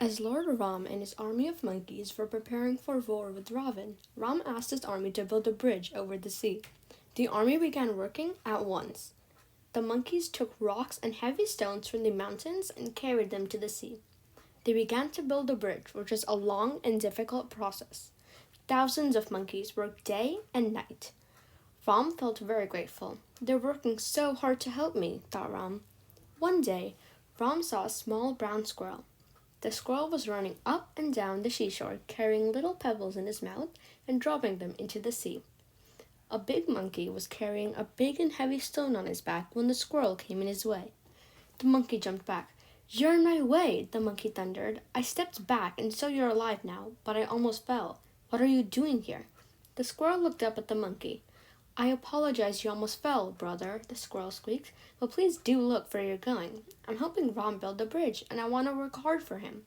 As Lord Ram and his army of monkeys were preparing for war with Ravan, Ram asked his army to build a bridge over the sea. The army began working at once. The monkeys took rocks and heavy stones from the mountains and carried them to the sea. They began to build the bridge, which was a long and difficult process. Thousands of monkeys worked day and night. Ram felt very grateful. "They're working so hard to help me," thought Ram. One day, Ram saw a small brown squirrel. The squirrel was running up and down the seashore, carrying little pebbles in his mouth and dropping them into the sea. A big monkey was carrying a big and heavy stone on his back when the squirrel came in his way. The monkey jumped back. "You're in my way," the monkey thundered. "I stepped back, and so you're alive now, but I almost fell. What are you doing here?" The squirrel looked up at the monkey. "I apologize you almost fell, brother," the squirrel squeaked, "but please do look where you're going. I'm helping Ram build the bridge, and I want to work hard for him."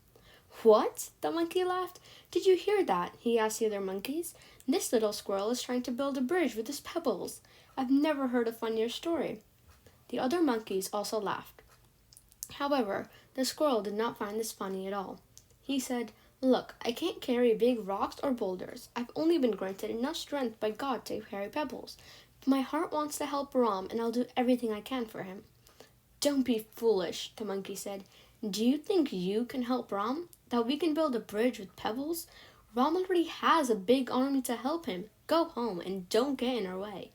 "What?" the monkey laughed. "Did you hear that?" he asked the other monkeys. "This little squirrel is trying to build a bridge with his pebbles. I've never heard a funnier story." The other monkeys also laughed. However, the squirrel did not find this funny at all. He said, "Look, I can't carry big rocks or boulders. I've only been granted enough strength by God to carry pebbles. But my heart wants to help Ram, and I'll do everything I can for him." "Don't be foolish," the monkey said. "Do you think you can help Ram? That we can build a bridge with pebbles? Ram already has a big army to help him. Go home and don't get in our way."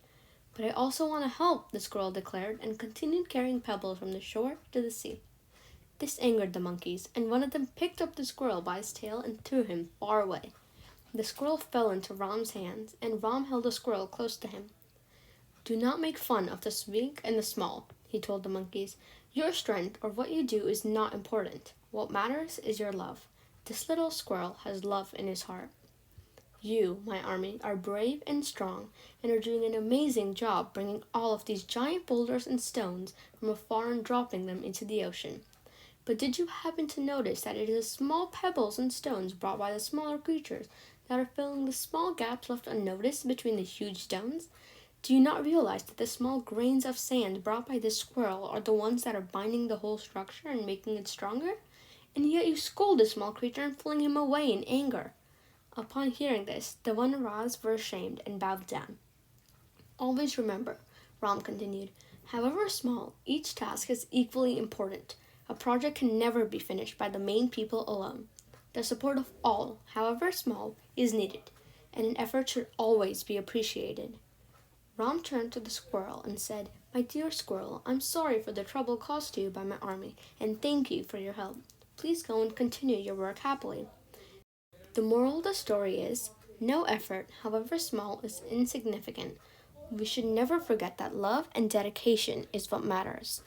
"But I also want to help," the squirrel declared, and continued carrying pebbles from the shore to the sea. This angered the monkeys, and one of them picked up the squirrel by his tail and threw him far away. The squirrel fell into Ram's hands, and Ram held the squirrel close to him. "Do not make fun of the weak and the small," he told the monkeys. "Your strength or what you do is not important. What matters is your love. This little squirrel has love in his heart. You, my army, are brave and strong and are doing an amazing job bringing all of these giant boulders and stones from afar and dropping them into the ocean. But did you happen to notice that it is the small pebbles and stones brought by the smaller creatures that are filling the small gaps left unnoticed between the huge stones? Do you not realize that the small grains of sand brought by this squirrel are the ones that are binding the whole structure and making it stronger? And yet you scold the small creature and fling him away in anger." Upon hearing this, the Vanaras were ashamed and bowed down. "Always remember," Ram continued, "however small, each task is equally important. A project can never be finished by the main people alone. The support of all, however small, is needed, and an effort should always be appreciated." Ram turned to the squirrel and said, "My dear squirrel, I'm sorry for the trouble caused to you by my army, and thank you for your help. Please go and continue your work happily." The moral of the story is, no effort, however small, is insignificant. We should never forget that love and dedication is what matters.